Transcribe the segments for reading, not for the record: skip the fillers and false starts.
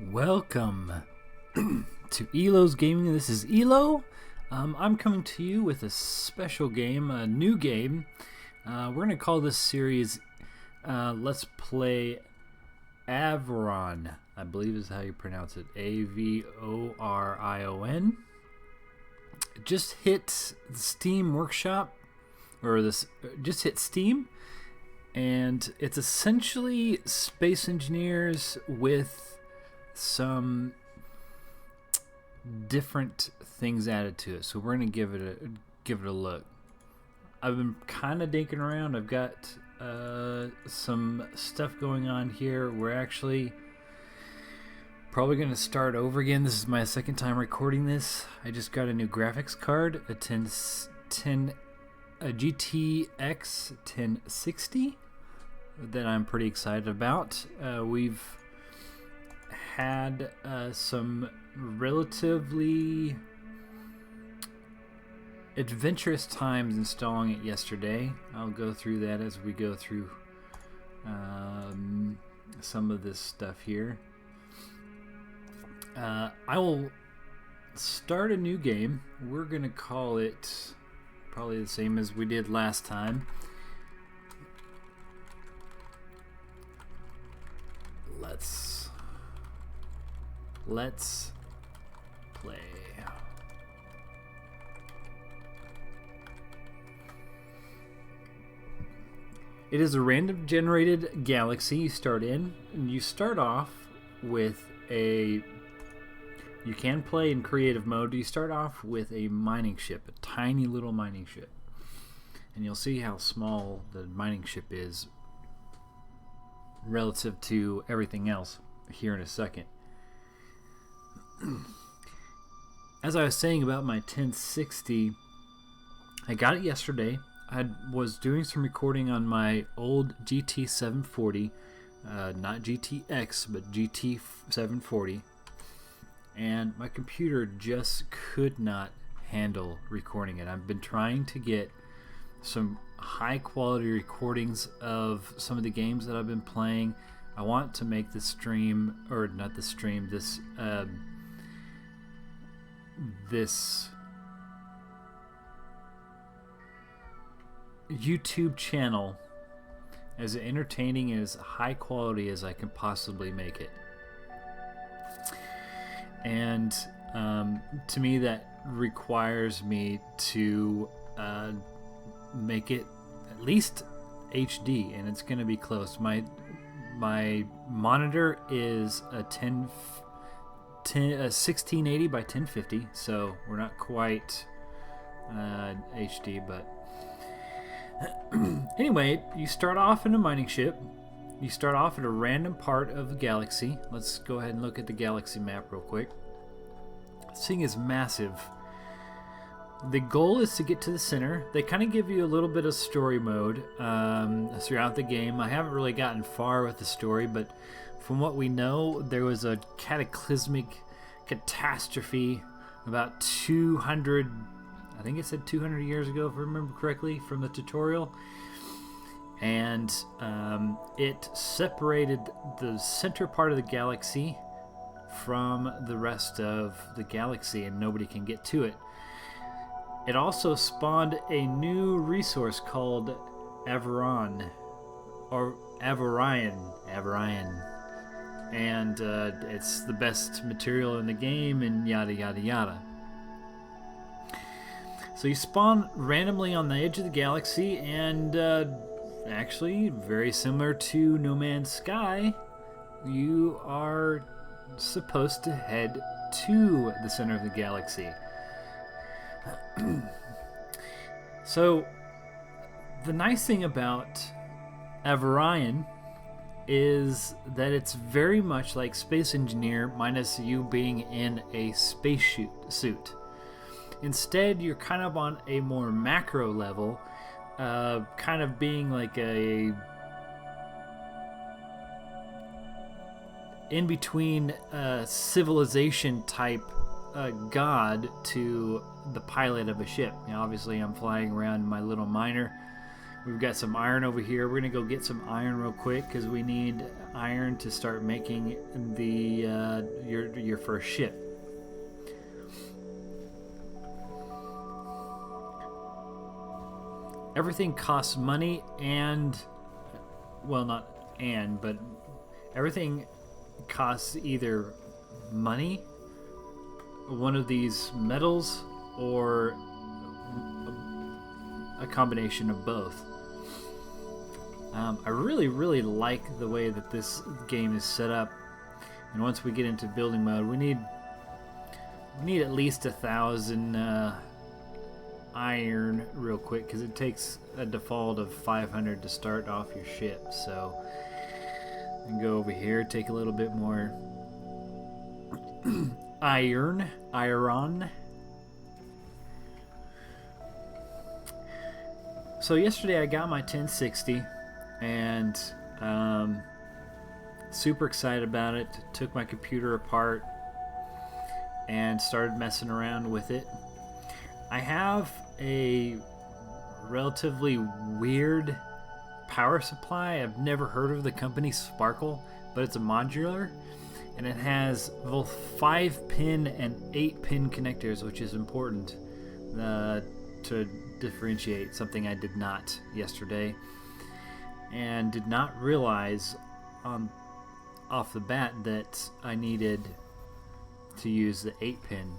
Welcome to Yloh's Gaming. This is Yloh. I'm coming to you with a special game, a new game. We're going to call this series Let's Play Avorion, I believe is how you pronounce it. Avorion. Just hit the Steam Workshop, or this. Just hit Steam, and it's essentially Space Engineers with some different things added to it. So we're gonna give it a look. I've been kind of dinking around. I've got some stuff going on here. We're actually probably gonna start over again. This is my second time recording this. I just got a new graphics card, a GTX 1060 that I'm pretty excited about. We've had some relatively adventurous times installing it yesterday. I'll go through that as we go through some of this stuff here. I will start a new game. We're gonna call it probably the same as we did last time. Let's play. It is a random generated galaxy you start in, and you start off with a... You can play in creative mode. You start off with a mining ship, a tiny little mining ship. And you'll see how small the mining ship is relative to everything else here in a second. As I was saying about my 1060, I got it yesterday. I was doing some recording on my old GT740, not GTX, but GT740, and my computer just could not handle recording it. I've been trying to get some high quality recordings of some of the games that I've been playing. I want to make the stream, or not the stream, this YouTube channel as entertaining and as high quality as I can possibly make it. And to me, that requires me to make it at least HD, and it's going to be close. My monitor is a 1680 by 1050, so we're not quite HD, but anyway, you start off in a mining ship. You start off at a random part of the galaxy. Let's go ahead and look at the galaxy map real quick. This thing is massive. The goal is to get to the center. They kind of give you a little bit of story mode throughout the game. I haven't really gotten far with the story, but from what we know, there was a cataclysmic catastrophe about 200, I think it said 200 years ago, if I remember correctly, from the tutorial. And it separated the center part of the galaxy from the rest of the galaxy, and nobody can get to it. It also spawned a new resource called Avorion, or Avorion. And it's the best material in the game, and yada yada yada. So you spawn randomly on the edge of the galaxy, and actually very similar to No Man's Sky, you are supposed to head to the center of the galaxy. So the nice thing about Avorion is that it's very much like Space Engineer, minus you being in a space suit. Instead, you're kind of on a more macro level, kind of being like a in between civilization type god to the pilot of a ship. Now, obviously, I'm flying around in my little miner We've got some iron over here. We're going to go get some iron real quick because we need iron to start making the your first ship. Everything costs money and, well, not and, but everything costs either money, one of these metals, or a combination of both. I really like the way that this game is set up, and once we get into building mode, we need at least 1,000 iron real quick, because it takes a default of 500 to start off your ship. So and go over here, take a little bit more iron. So yesterday I got my 1060 and super excited about it. Took my computer apart and started messing around with it. I have a relatively weird power supply. I've never heard of the company Sparkle, but it's a modular, and it has both 5-pin and 8-pin connectors, which is important to differentiate, something I did not yesterday, and did not realize off the bat that I needed to use the 8-pin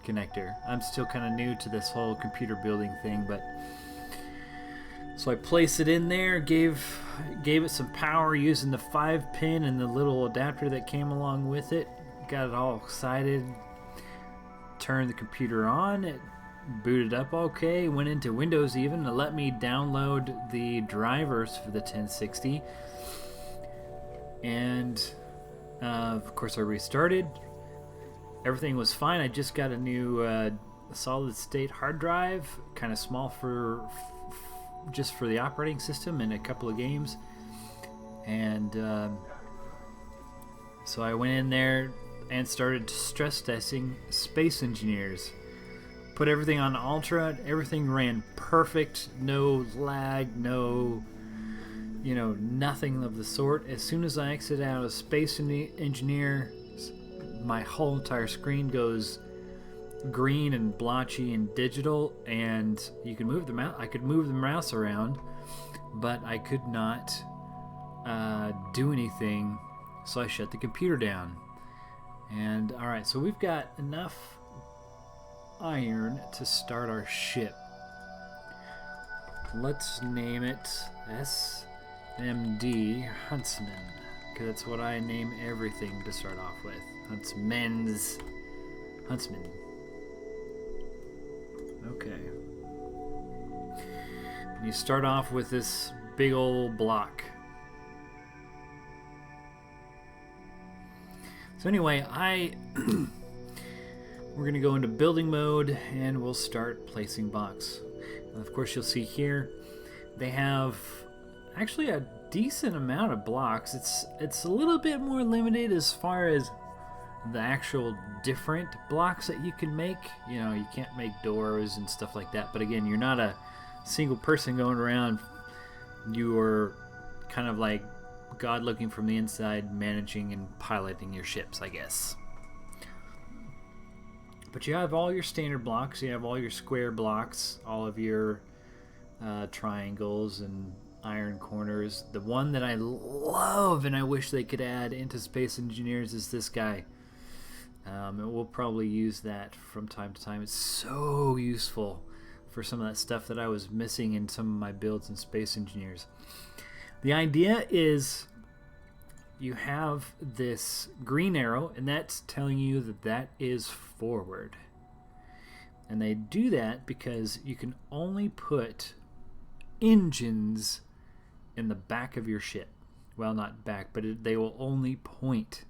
connector. I'm still kind of new to this whole computer building thing, but so I placed it in there, gave it some power using the 5-pin and the little adapter that came along with it. Got it all excited. Turned the computer on. It booted up okay. Went into Windows even. It let me download the drivers for the 1060. And of course I restarted. Everything was fine. I just got a new solid state hard drive, kind of small for just for the operating system and a couple of games. And so I went in there and started stress testing Space Engineers. Put everything on Ultra. Everything ran perfect. No lag. No, nothing of the sort. As soon as I exit out of Space Engineer, my whole entire screen goes green and blotchy and digital, and you can move the mouse. I could move the mouse around, but I could not do anything, so I shut the computer down. And alright, so we've got enough iron to start our ship. Let's name it SMD Huntsman, because that's what I name everything to start off with. Huntsman. Okay. And you start off with this big old block. So anyway, we're going to go into building mode and we'll start placing blocks. And of course you'll see here they have actually a decent amount of blocks. It's a little bit more limited as far as the actual different blocks that you can make. You can't make doors and stuff like that, but again, you're not a single person going around. You're kind of like God looking from the inside, managing and piloting your ships, I guess. But you have all your standard blocks, you have all your square blocks, all of your triangles and iron corners. The one that I love and I wish they could add into Space Engineers is this guy. And we'll probably use that from time to time. It's so useful for some of that stuff that I was missing in some of my builds in Space Engineers. The idea is you have this green arrow, and that's telling you that that is forward. And they do that because you can only put engines in the back of your ship. Well, not back, but they will only point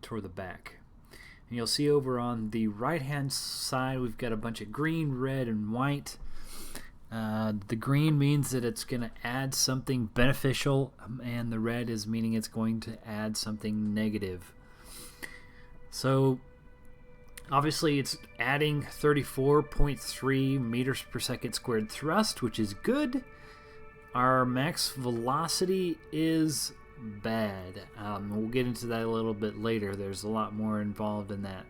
toward the back. And you'll see over on the right hand side we've got a bunch of green, red, and white. The green means that it's going to add something beneficial, and the red is meaning it's going to add something negative. So obviously it's adding 34.3 meters per second squared thrust, which is good. our max velocity is bad. We'll get into that a little bit later. There's a lot more involved in that.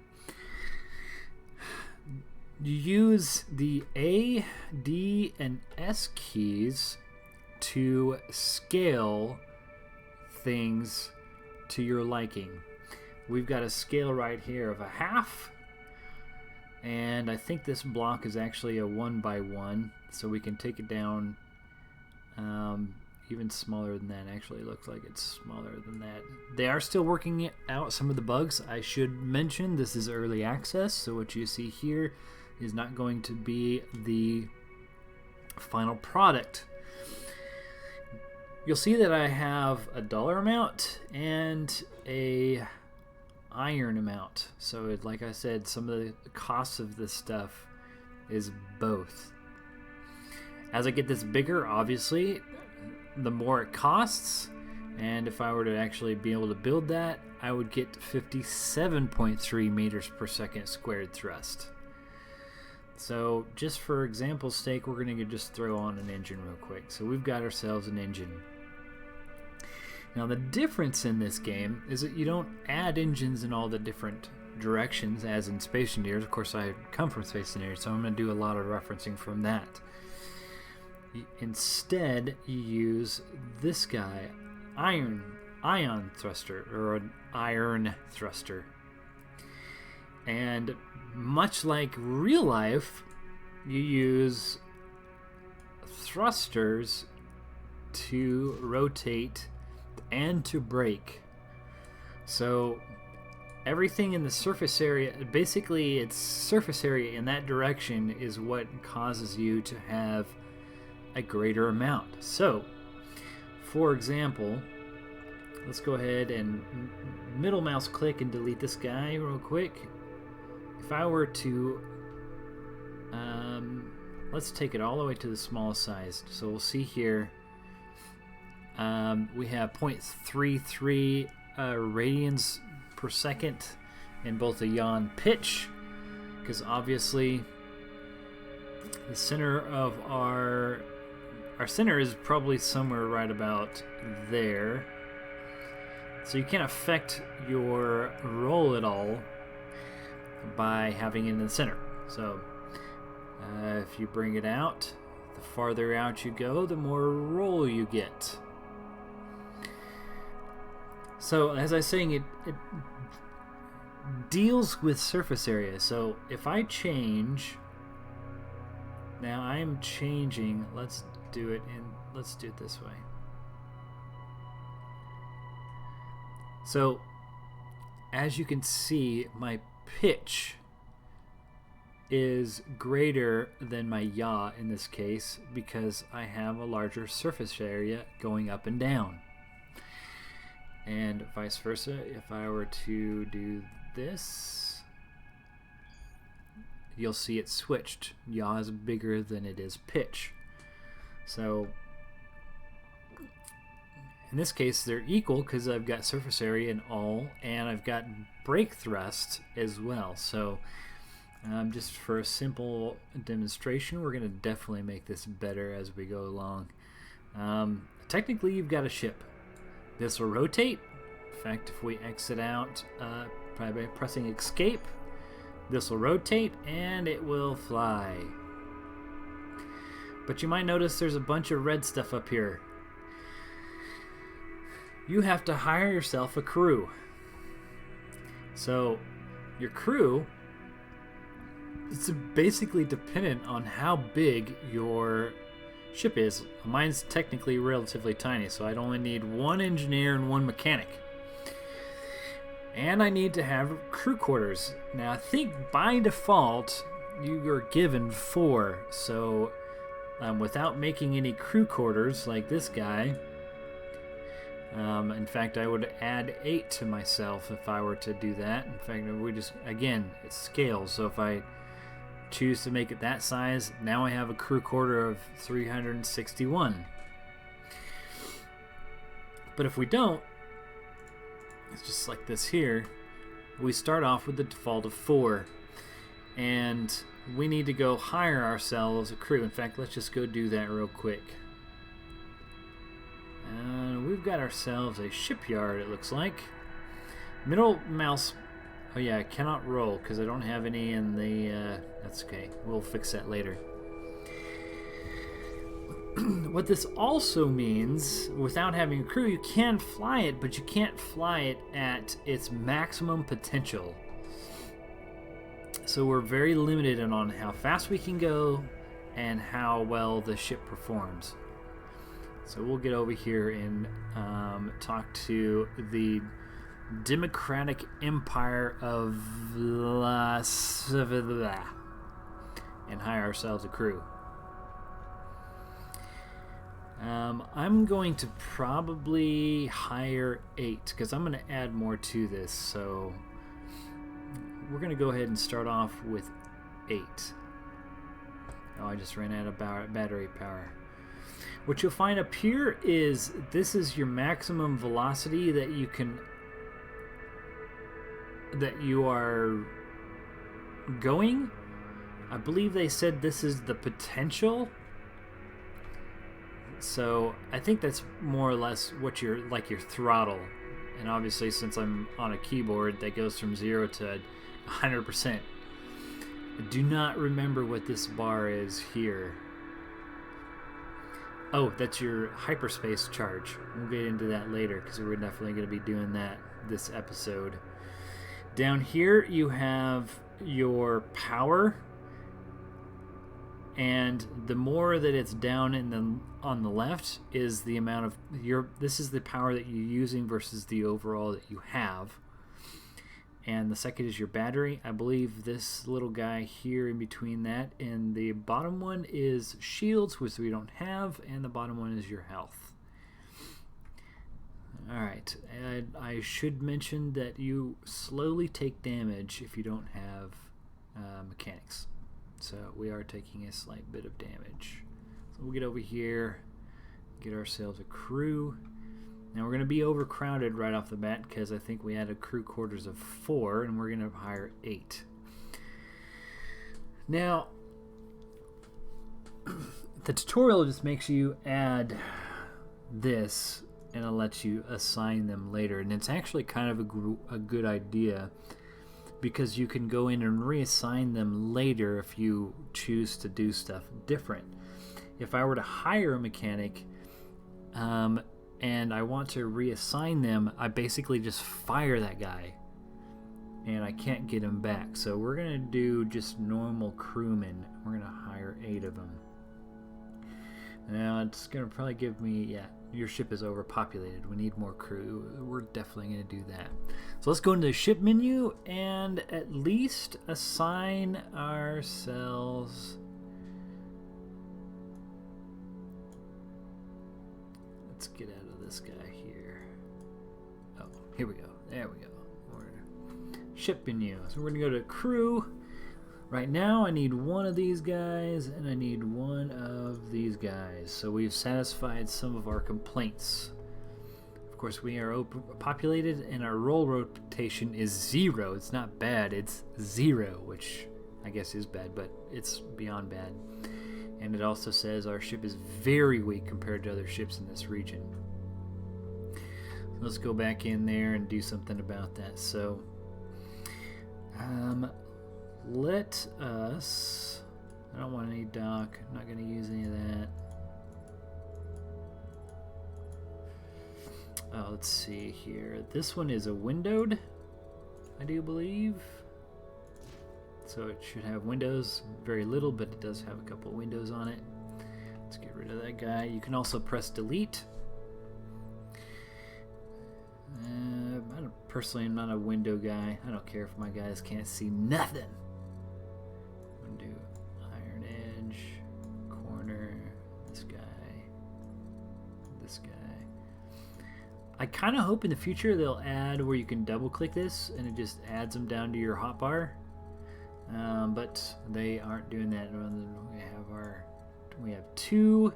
You use the A, D, and S keys to scale things to your liking. We've got a scale right here of a half, and I think this block is actually a 1 by 1, so we can take it down even smaller than that. Actually, it looks like it's smaller than that. They are still working out some of the bugs. I should mention this is early access, so what you see here is not going to be the final product. You'll see that I have a dollar amount and a iron amount. So like I said, some of the costs of this stuff is both. As I get this bigger, obviously, the more it costs, and if I were to actually be able to build that, I would get 57.3 meters per second squared thrust. So just for example's sake, we're going to just throw on an engine real quick. So we've got ourselves an engine. Now the difference in this game is that you don't add engines in all the different directions as in Space Engineers. Of course, I come from Space Engineers, so I'm going to do a lot of referencing from that. Instead, you use this guy, ion thruster, or an iron thruster. And much like real life, you use thrusters to rotate and to brake. So everything in the surface area, basically its surface area in that direction is what causes you to have a greater amount. So, for example, let's go ahead and middle mouse click and delete this guy real quick. If I were to, let's take it all the way to the smallest size. So we'll see here, we have 0.33 radians per second in both the yaw and pitch, because obviously the center of our center is probably somewhere right about there. So you can't affect your roll at all by having it in the center. So if you bring it out, the farther out you go, the more roll you get. So as I was saying, it deals with surface area. So if I change, now I am changing, let's do it this way. So as you can see, my pitch is greater than my yaw in this case because I have a larger surface area going up and down. And vice versa, if I were to do this, you'll see it switched. Yaw is bigger than it is pitch. So in this case they're equal because I've got surface area in all, and I've got brake thrust as well. So just for a simple demonstration, we're going to definitely make this better as we go along. Technically you've got a ship. This will rotate. In fact, if we exit out by pressing escape, this will rotate and it will fly. But you might notice there's a bunch of red stuff up here. You have to hire yourself a crew. So your crew is basically dependent on how big your ship is. Mine's technically relatively tiny, so I'd only need one engineer and one mechanic. And I need to have crew quarters. Now I think by default you are given 4, so without making any crew quarters like this guy, in fact I would add 8 to myself if I were to do that. In fact, we just, again, it scales, so if I choose to make it that size, now I have a crew quarter of 361. But if we don't, it's just like this here, we start off with the default of 4, and we need to go hire ourselves a crew. In fact, let's just go do that real quick. got ourselves a shipyard, it looks like. Middle mouse. Oh yeah, I cannot roll because I don't have any in the... that's okay. We'll fix that later. What this also means, without having a crew, you can fly it, but you can't fly it at its maximum potential. So we're very limited on how fast we can go and how well the ship performs. So we'll get over here and talk to the Democratic Empire of and hire ourselves a crew. I'm going to probably hire 8 because I'm going to add more to this. So we're going to go ahead and start off with 8. Oh, I just ran out of battery power. What you'll find up here is this is your maximum velocity that you are going. I believe they said this is the potential. So I think that's more or less what your throttle. And obviously, since I'm on a keyboard, that goes from 0 to 100%. I do not remember what this bar is here. Oh, that's your hyperspace charge. We'll get into that later because we're definitely going to be doing that this episode. Down here you have your power, and the more that it's down on the left is the amount of this is the power that you're using versus the overall that you have. And the second is your battery. I believe this little guy here in between that and the bottom one is shields, which we don't have, and the bottom one is your health. Alright, I should mention that you slowly take damage if you don't have mechanics. So we are taking a slight bit of damage. So we'll get over here, get ourselves a crew. Now we're going to be overcrowded right off the bat because I think we had a crew quarters of 4 and we're going to hire 8. Now, the tutorial just makes you add this and it lets you assign them later. And it's actually kind of a good idea because you can go in and reassign them later if you choose to do stuff different. If I were to hire a mechanic, and I want to reassign them, I basically just fire that guy and I can't get him back. So we're going to do just normal crewmen. We're going to hire 8 of them. Now it's going to probably give me, yeah, your ship is overpopulated. We need more crew. We're definitely going to do that. So let's go into the ship menu and at least assign ourselves... Let's get out of this guy here. Oh, here we go. There we go. Ship menu. So we're going to go to crew. Right now I need one of these guys and I need one of these guys. So we've satisfied some of our complaints. Of course, we are populated and our roll rotation is 0. It's not bad. It's 0, which I guess is bad, but it's beyond bad. And it also says our ship is very weak compared to other ships in this region. So let's go back in there and do something about that. So, let us... I don't want any dock. I'm not going to use any of that. Let's see here. This one is a windowed, I do believe. So it should have windows, very little, but it does have a couple of windows on it. Let's get rid of that guy. You can also press delete. I personally am not a window guy. I don't care if my guys can't see nothing. Window, iron edge, corner, this guy, this guy. I kind of hope in the future they'll add where you can double click this and it just adds them down to your hotbar. But they aren't doing that. We have 2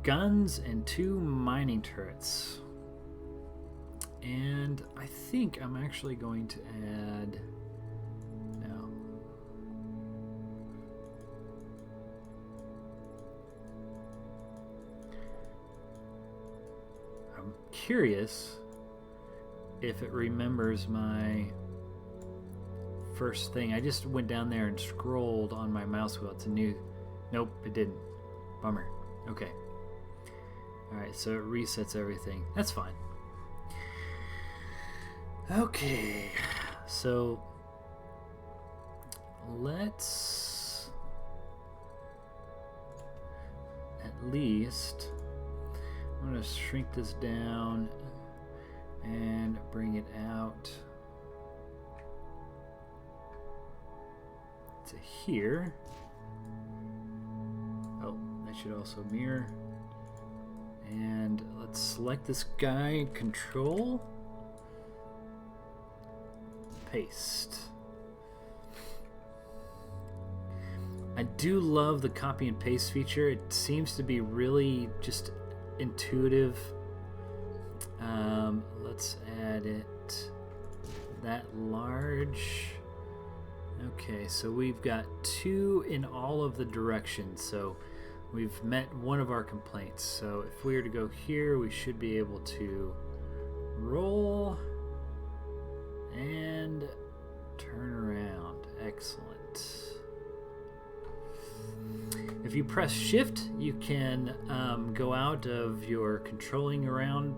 guns and 2 mining turrets. And I think I'm actually going to add... No. curious if it remembers my first thing. I just went down there and scrolled on my mouse wheel. It's a new... Nope, it didn't. Bummer. Okay. Alright, so it resets everything. That's fine. Okay. So let's at least... I'm going to shrink this down and bring it out to here. Oh, that should also mirror. And let's select this guy, Control, paste. I do love the copy and paste feature. It seems to be really just intuitive. Let's add it that large. Okay, so we've got 2 in all of the directions, so we've met one of our complaints. So if we were to go here, we should be able to roll and turn around. Excellent. If you press shift, you can go out of your controlling around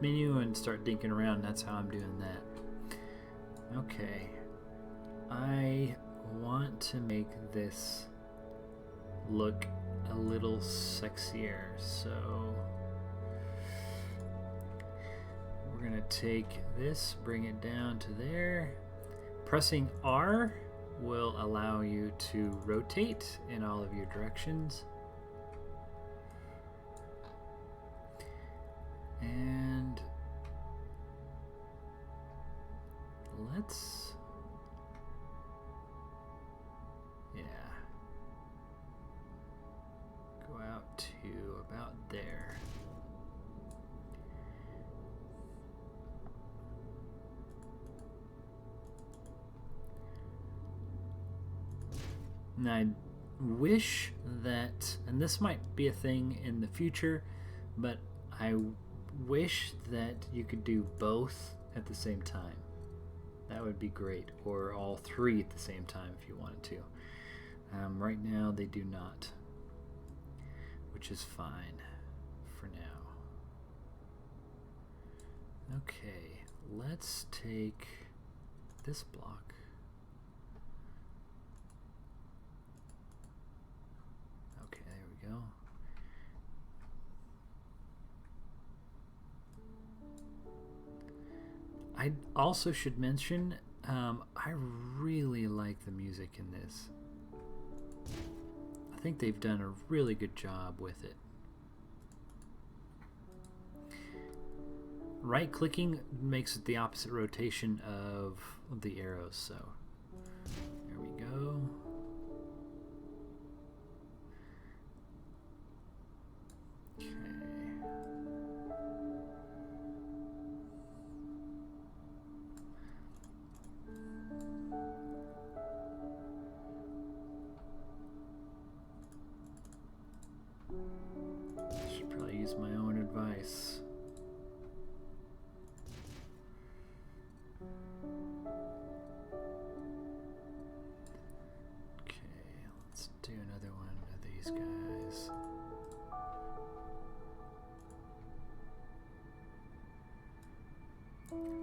menu and start dinking around. That's how I'm doing that. Okay. I want to make this look a little sexier, so we're gonna take this, bring it down to there. Pressing R will allow you to rotate in all of your directions. And let's, yeah, go out to about there. And I wish that, and this might be a thing in the future, but I wish that you could do both at the same time. That would be great, or all 3 at the same time if you wanted to. Right now they do not, which is fine for now. Okay, let's take this block. Okay, there we go. I also should mention, I really like the music in this. I think they've done a really good job with it. Right-clicking makes it the opposite rotation of the arrows, so there we go. Okay. Should probably use my own advice. Okay, let's do another one of these guys.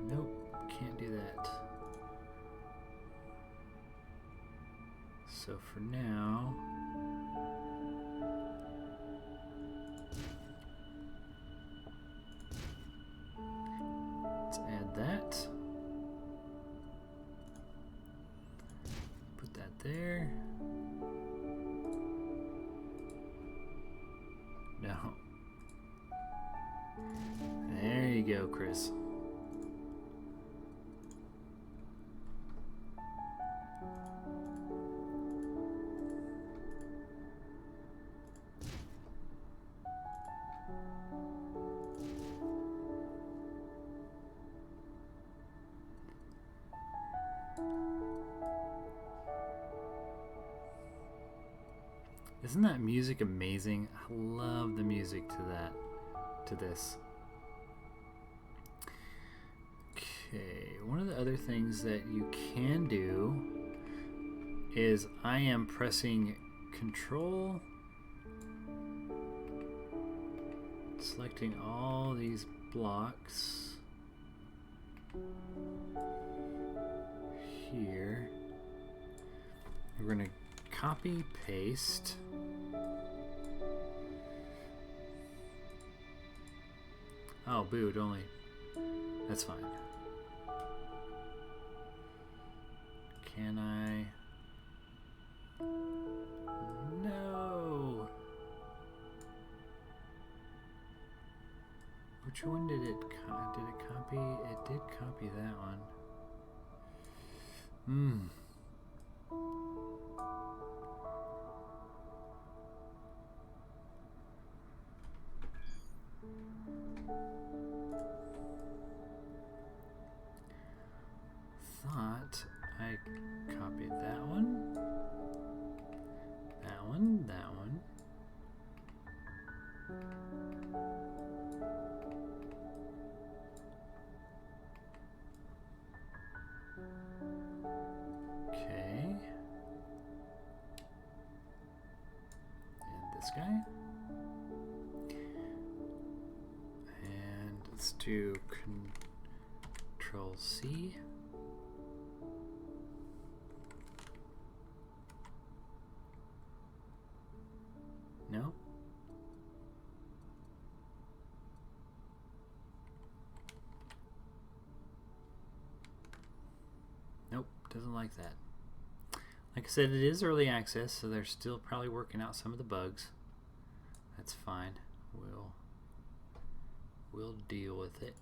Nope, can't do that. So for now, let's add that. Put that there. No. There you go, Chris. Isn't that music amazing? I love the music to this. Okay, one of the other things that you can do is I am pressing Control, selecting all these blocks here. We're going to copy, paste. Oh, boo, only. That's fine. Can I? No. Which one did it copy? It did copy that one. Thought I copied that one. That one, that one. Okay. And this guy. And let's do Control C. No? Nope, doesn't like that. Like I said, it is early access, so they're still probably working out some of the bugs. That's fine. We'll deal with it.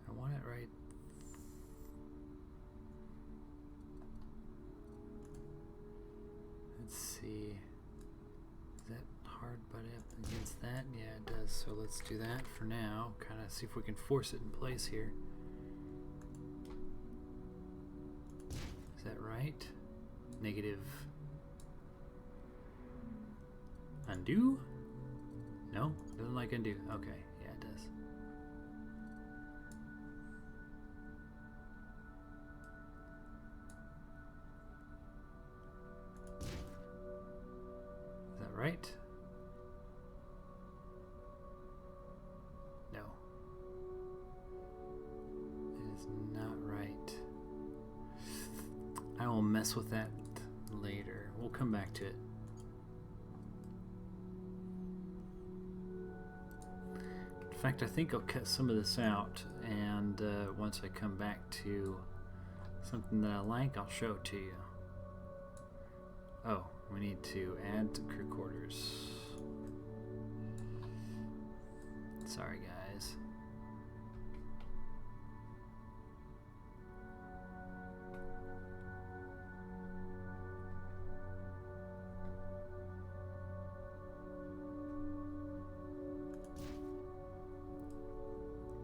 I want it right. Let's see. Is that hard butt up against that? Yeah, it does. So let's do that for now. Kind of see if we can force it in place here. Is that right? Negative. Undo? No? Doesn't like undo. Okay. Yeah, it does. Is that right? No. It is not right. I will mess with that later. We'll come back to it. In fact, I think I'll cut some of this out, and once I come back to something that I like, I'll show it to you. Oh, we need to add crew quarters. Sorry, guys.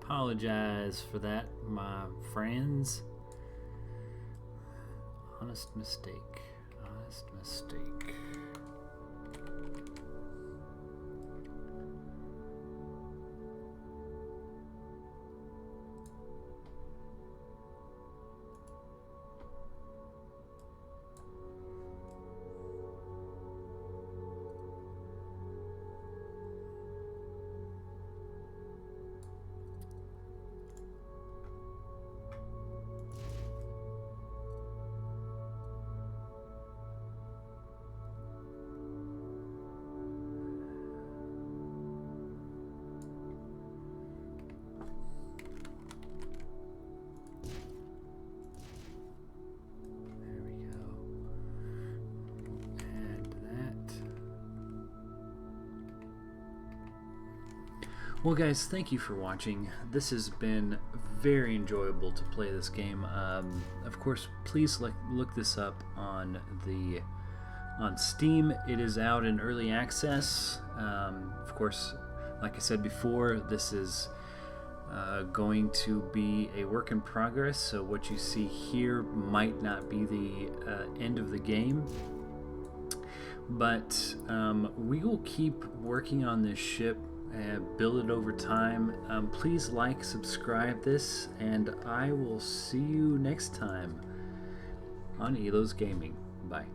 Apologize for that, my friends. Honest mistake. Honest mistake. Well, guys, thank you for watching. This has been very enjoyable to play this game. Of course, please look this up on Steam. It is out in early access. Of course, like I said before, this is going to be a work in progress. So what you see here might not be the end of the game. But we will keep working on this ship and build it over time. Please like, subscribe this, and I will see you next time on Yloh's Gaming. Bye.